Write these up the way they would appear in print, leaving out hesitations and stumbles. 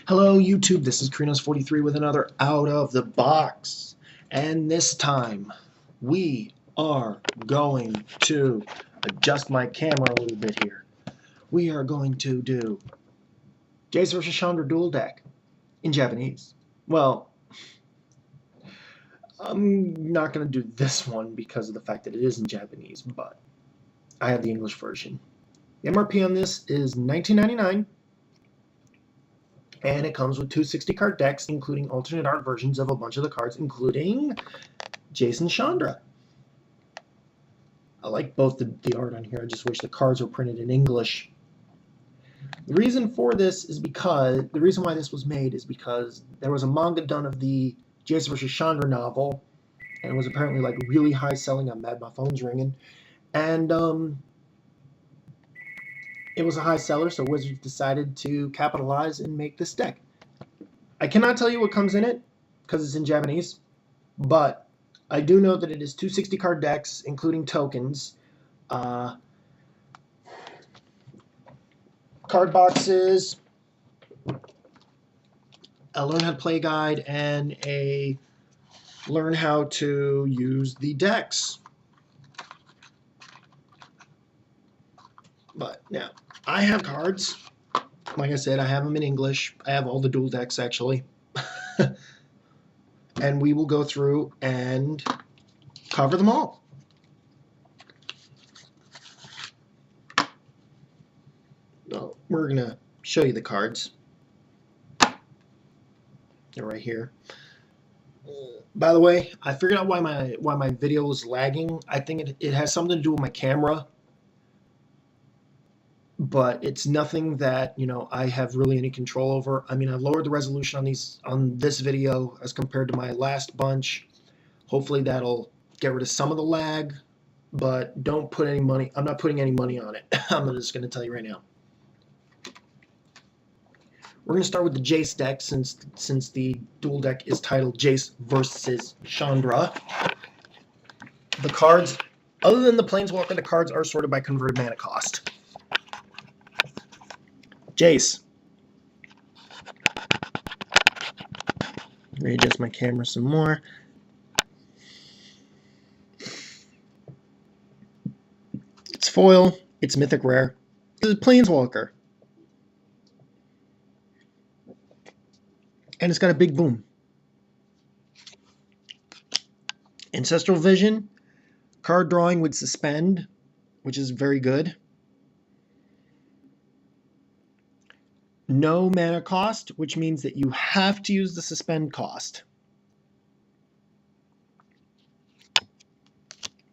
Hello YouTube, this is Krinos43 with another Out of the Box. And this time, we are going to adjust my camera a little bit here. We are going to do Jace vs. Chandra Duel Deck in Japanese. Well, I'm not going to do this one because of the fact that it is in Japanese, but I have the English version. The MRP on this is $19.99. And it comes with two 60-card decks, including alternate art versions of a bunch of the cards, including Jace and Chandra. I like both the art on here. I just wish the cards were printed in English. The reason for this is because, the reason why this was made is because there was a manga done of the Jace vs. Chandra novel, and it was apparently like really high selling. I'm mad my phone's ringing. And it was a high seller, so Wizards decided to capitalize and make this deck. I cannot tell you what comes in it, because it's in Japanese, but I do know that it is two 60-card decks, including tokens, card boxes, a learn how to play guide, and a learn how to use the decks. But now, I have cards. Like I said, I have them in English. I have all the dual decks, actually. And we will go through and cover them all. So we're going to show you the cards. They're right here. By the way, I figured out why my video is lagging. I think it has something to do with my camera. But it's nothing that, you know, I have really any control over. I mean, I've lowered the resolution on this video as compared to my last bunch. Hopefully that'll get rid of some of the lag, but don't put any money. I'm not putting any money on it. I'm just going to tell you right now. We're going to start with the Jace deck since the dual deck is titled Jace versus Chandra. The cards, other than the Planeswalker, the cards are sorted by converted mana cost. Jace. Readjust my camera some more. It's foil. It's mythic rare. It's a Planeswalker. And it's got a big boom. Ancestral Vision. Card drawing with suspend, which is very good. No mana cost, which means that you have to use the suspend cost.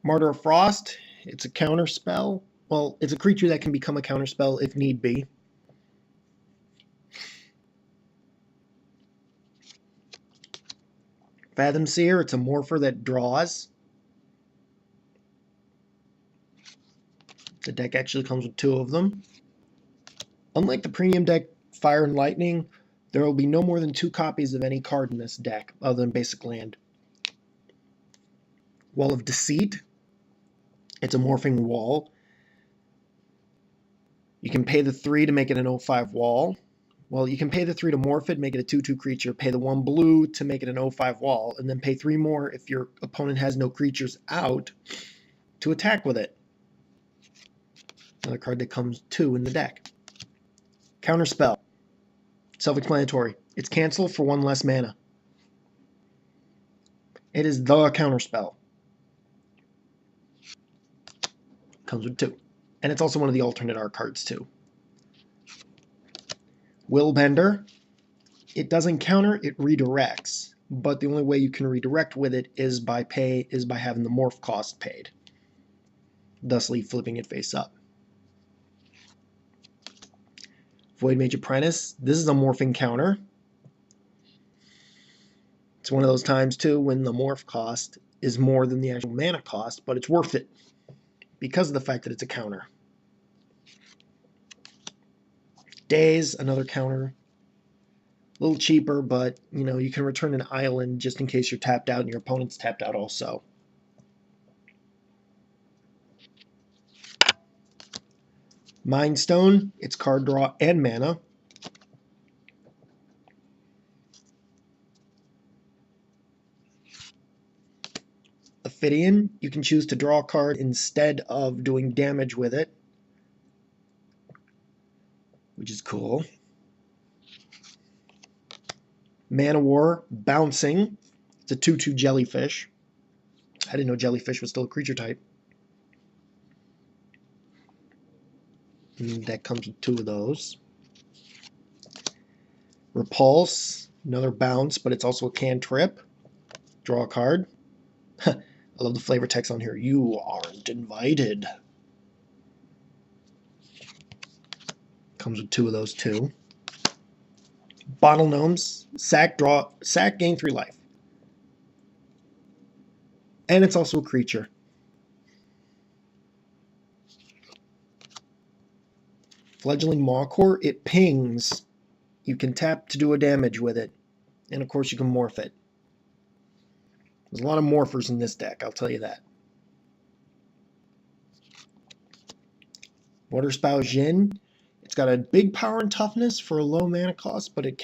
Martyr of Frost, it's a counter spell. Well, it's a creature that can become a counter spell if need be. Fathom Seer, it's a morpher that draws. The deck actually comes with two of them. Unlike the premium deck, Fire and Lightning, there will be no more than two copies of any card in this deck, other than basic land. Wall of Deceit. It's a morphing wall. You can pay the 3 to make it an 0/5 wall. Well, you can pay the 3 to morph it, make it a 2/2 creature, pay the 1 blue to make it an 0/5 wall, and then pay 3 more if your opponent has no creatures out to attack with it. Another card that comes 2 in the deck. Counterspell. Self-explanatory. It's cancel for 1 less mana. It is the counterspell. Comes with 2. And it's also one of the alternate art cards too. Willbender. It doesn't counter, it redirects. But the only way you can redirect with it is by having the morph cost paid. Thusly flipping it face up. Void Mage Apprentice. This is a morphing counter. It's one of those times too when the morph cost is more than the actual mana cost, but it's worth it because of the fact that it's a counter. Daze, another counter. A little cheaper, but you know, you can return an island just in case you're tapped out and your opponent's tapped out also. Mind Stone, it's card draw and mana. Ophidian. You can choose to draw a card instead of doing damage with it, which is cool. Man of War, Bouncing. It's a 2/2 jellyfish. I didn't know jellyfish was still a creature type. And that comes with 2 of those. Repulse, another bounce, but it's also a cantrip. Draw a card. I love the flavor text on here. You aren't invited. Comes with 2 of those too. Bottle Gnomes, sack, gain 3 life. And it's also a creature. Fledgling Mawcore, it pings. You can tap to do a damage with it. And of course you can morph it. There's a lot of morphers in this deck, I'll tell you that. Waterspout Jin. It's got a big power and toughness for a low mana cost, but it's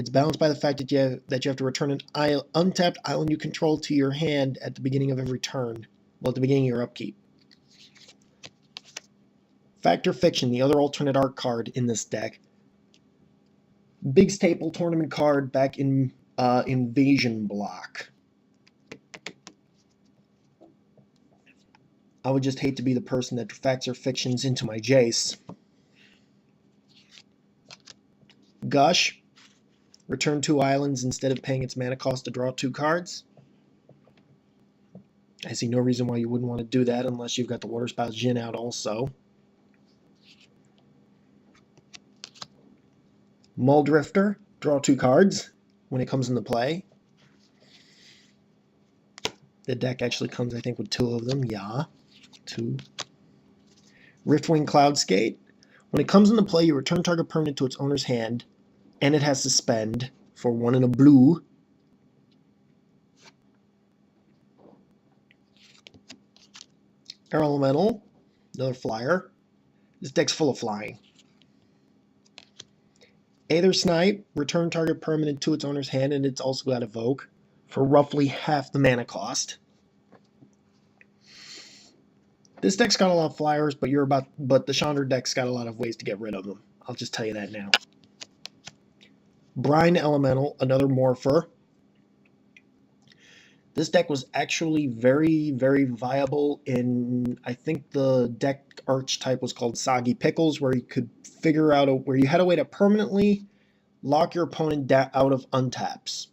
balanced by the fact that you have to return an untapped island you control to your hand at the beginning of every turn. Well, at the beginning of your upkeep. Fact or Fiction, the other alternate art card in this deck. Big staple tournament card back in Invasion block. I would just hate to be the person that facts or fictions into my Jace. Gush. Return 2 islands instead of paying its mana cost to draw 2 cards. I see no reason why you wouldn't want to do that unless you've got the Waterspout Jin out also. Muldrifter. Draw 2 cards when it comes into play. The deck actually comes, I think, with 2 of them. Yeah. 2. Riftwing Cloudskate. When it comes into play, you return target permanent to its owner's hand, and it has Suspend for 1 and a blue. Air Elemental, another flyer. This deck's full of flying. Aether Snipe, return target permanent to its owner's hand, and it's also got Evoke for roughly half the mana cost. This deck's got a lot of flyers, but the Chandra deck's got a lot of ways to get rid of them. I'll just tell you that now. Brine Elemental, another morpher. This deck was actually very, very viable in, I think the deck archetype was called Soggy Pickles, where you could figure out where you had a way to permanently lock your opponent out of untaps.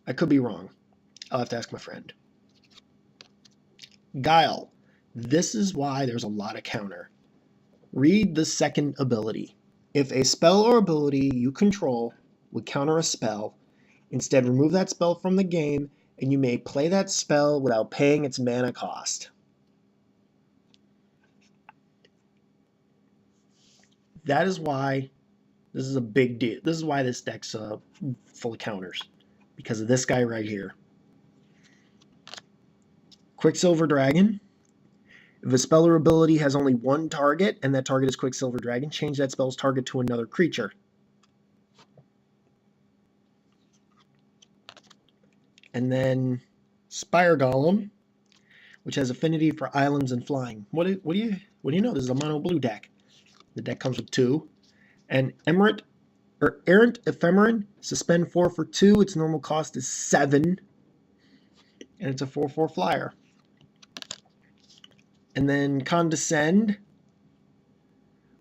I could be wrong. I'll have to ask my friend. Guile. This is why there's a lot of counter. Read the second ability. If a spell or ability you control would counter a spell, instead remove that spell from the game, and you may play that spell without paying its mana cost. That is why this is a big deal. This is why this deck's full of counters. Because of this guy right here. Quicksilver Dragon. If a spell or ability has only 1 target, and that target is Quicksilver Dragon, change that spell's target to another creature. And then Spire Golem, which has affinity for islands and flying. What do you know? This is a mono blue deck. The deck comes with 2. And Errant Ephemeron, suspend 4 for 2. Its normal cost is 7. And it's a 4/4 flyer. And then Condescend,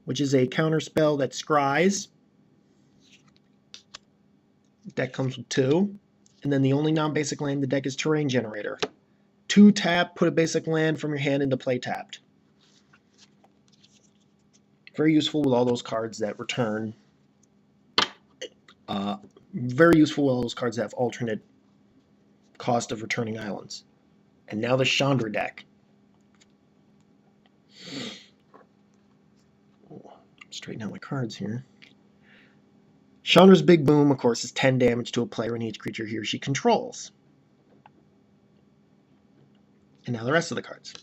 which is a counter spell that scries. The deck comes with 2. And then the only non-basic land in the deck is Terrain Generator. 2 tap, put a basic land from your hand into play tapped. Very useful with all those cards that return. Very useful with all those cards that have alternate cost of returning islands. And now the Chandra deck. Straighten out my cards here. Chandra's Big Boom, of course, is 10 damage to a player and each creature he or she controls. And now the rest of the cards.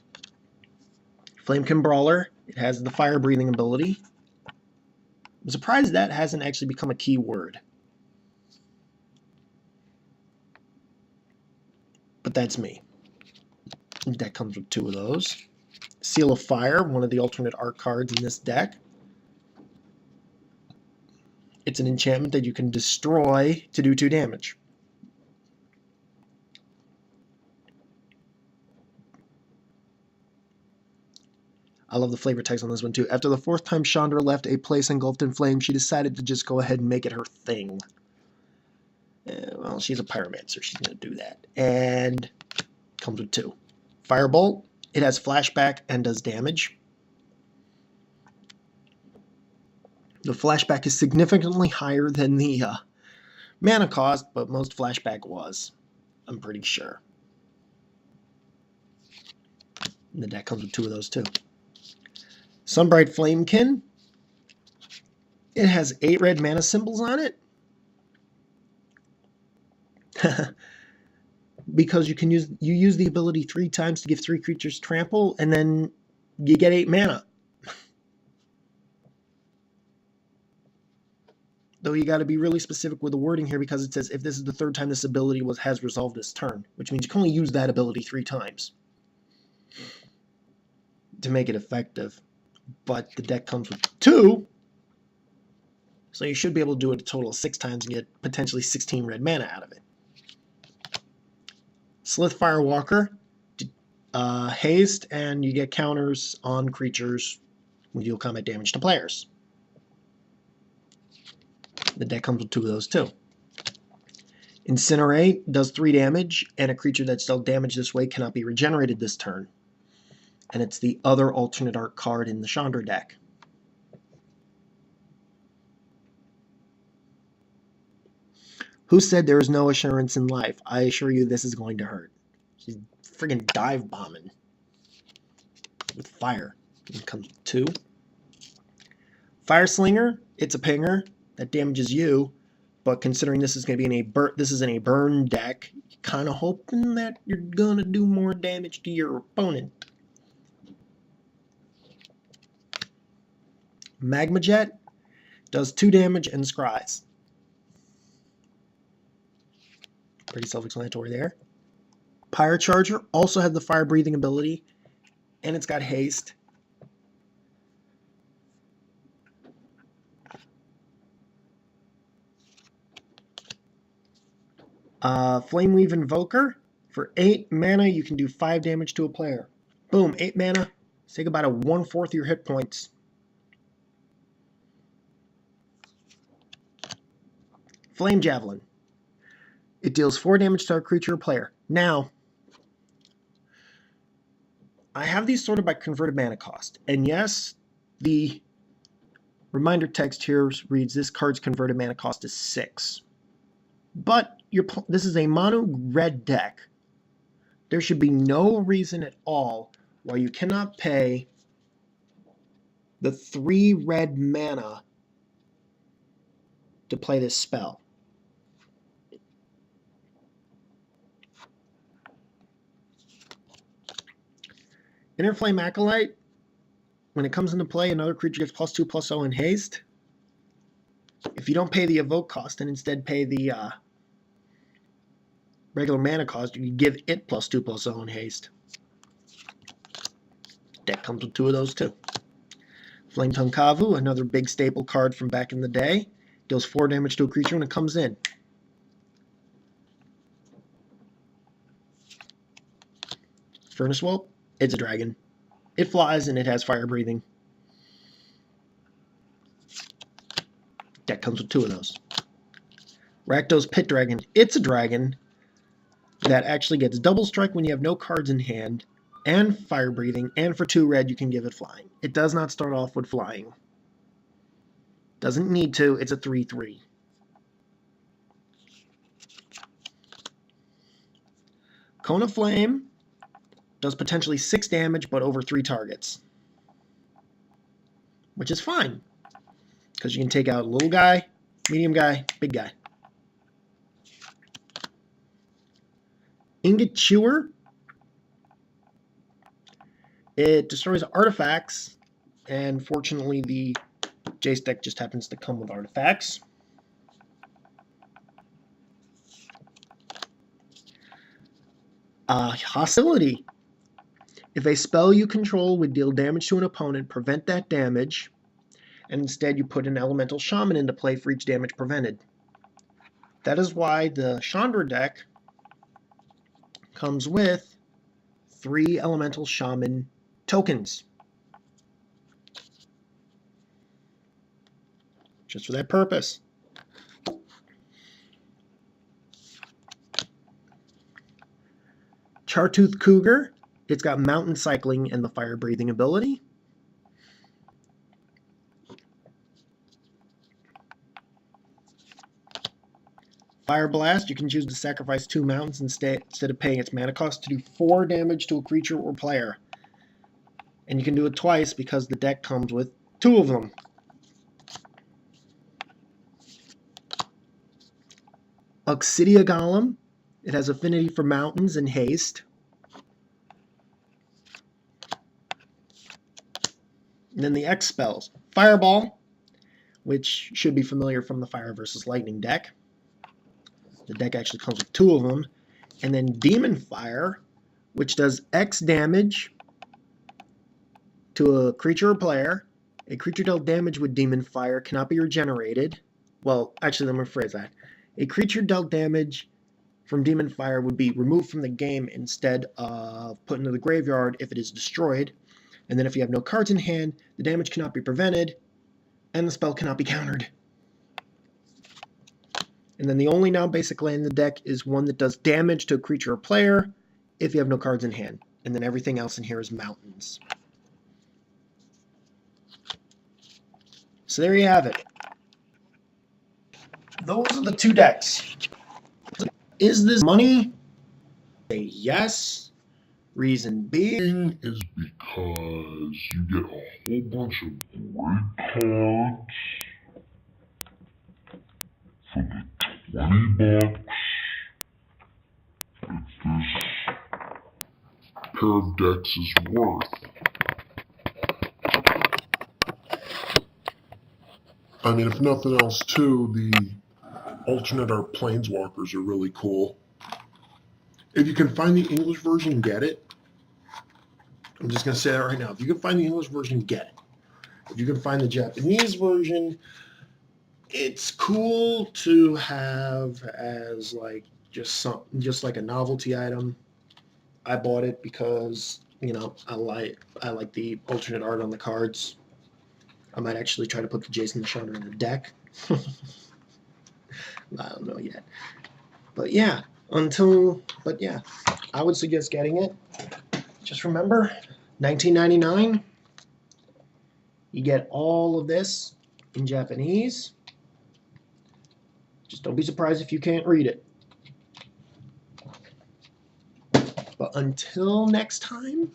Flamekin Brawler, it has the fire breathing ability. I'm surprised that hasn't actually become a key word. but that's me. The deck comes with 2 of those. Seal of Fire, one of the alternate art cards in this deck. It's an enchantment that you can destroy to do 2 damage. I love the flavor text on this one too. After the 4th time Chandra left a place engulfed in flames, she decided to just go ahead and make it her thing. Well, she's a pyromancer. She's going to do that. And comes with 2. Firebolt. It has flashback and does damage. The flashback is significantly higher than the mana cost, but most flashback was. I'm pretty sure. And the deck comes with 2 of those too. Sunbright Flamekin. It has 8 red mana symbols on it. Because you use the ability 3 times to give 3 creatures trample, and then you get 8 mana. Though you got to be really specific with the wording here, because it says if this is the 3rd time this ability has resolved this turn, which means you can only use that ability 3 times to make it effective. But the deck comes with 2, so you should be able to do it a total of 6 times and get potentially 16 red mana out of it. Slith Firewalker, haste, and you get counters on creatures when you deal combat damage to players. The deck comes with 2 of those too. Incinerate does 3 damage, and a creature that's dealt damage this way cannot be regenerated this turn. And it's the other alternate art card in the Chandra deck. Who said there is no assurance in life? I assure you this is going to hurt. She's friggin' dive bombing with fire. It comes with 2. Fire Slinger, it's a pinger that damages you, but considering this is going to be in a burn deck, you're kind of hoping that you're going to do more damage to your opponent. Magma Jet does 2 damage and scries. Pretty self-explanatory there. Pyre Charger also has the fire breathing ability, and it's got haste. Flameweave Invoker. For 8 mana, you can do 5 damage to a player. Boom, 8 mana. Take about a 1/4 of your hit points. Flame Javelin. It deals 4 damage to a creature or player. Now, I have these sorted by converted mana cost. And yes, the reminder text here reads this card's converted mana cost is 6. But this is a mono red deck. There should be no reason at all why you cannot pay the 3 red mana to play this spell. Inner Flame Acolyte, when it comes into play, another creature gets +2/+0 in haste. If you don't pay the evoke cost and instead pay the regular mana cost, you can give it +2/+0 in haste. Deck comes with 2 of those too. Flame Tongue Kavu, another big staple card from back in the day. Deals 4 damage to a creature when it comes in. Furnace Whelp, it's a dragon. It flies and it has fire breathing. Deck comes with 2 of those. Rakdos Pit Dragon, it's a dragon that actually gets double strike when you have no cards in hand, and fire breathing, and for 2 red you can give it flying. It does not start off with flying. Doesn't need to, it's a 3/3. Cone of Flame does potentially 6 damage, but over 3 targets. Which is fine, because you can take out little guy, medium guy, big guy. Ingot Chewer. It destroys artifacts, and fortunately the Jace deck just happens to come with artifacts. Hostility. If a spell you control would deal damage to an opponent, prevent that damage, and instead you put an elemental shaman into play for each damage prevented. That is why the Chandra deck comes with 3 elemental shaman tokens. Just for that purpose. Chartooth Cougar. It's got mountain cycling and the fire breathing ability. Fire Blast, you can choose to sacrifice 2 mountains instead of paying its mana cost to do 4 damage to a creature or player. And you can do it twice because the deck comes with 2 of them. Oxidia Golem, it has affinity for mountains and haste. And then the X spells. Fireball, which should be familiar from the Fire versus Lightning deck. The deck actually comes with 2 of them. And then Demon Fire, which does X damage to a creature or player. A creature dealt damage with Demon Fire cannot be regenerated. Well, actually, let me rephrase that. A creature dealt damage from Demon Fire would be removed from the game instead of put into the graveyard if it is destroyed. And then if you have no cards in hand, the damage cannot be prevented, and the spell cannot be countered. And then the only non-basic land in the deck is one that does damage to a creature or player if you have no cards in hand. And then everything else in here is mountains. So there you have it. Those are the 2 decks. Is this money? Say yes. Reason being is because you get a whole bunch of great cards for the $20 that this pair of decks is worth. I mean, if nothing else, too, the alternate art planeswalkers are really cool. If you can find the English version, get it. I'm just going to say that right now. If you can find the English version, get it. If you can find the Japanese version, it's cool to have as like just like a novelty item. I bought it because, you know, I like the alternate art on the cards. I might actually try to put the Jace and the Chandra in the deck. I don't know yet. But yeah, I would suggest getting it. Just remember, $19.99. You get all of this in Japanese. Just don't be surprised if you can't read it. But until next time,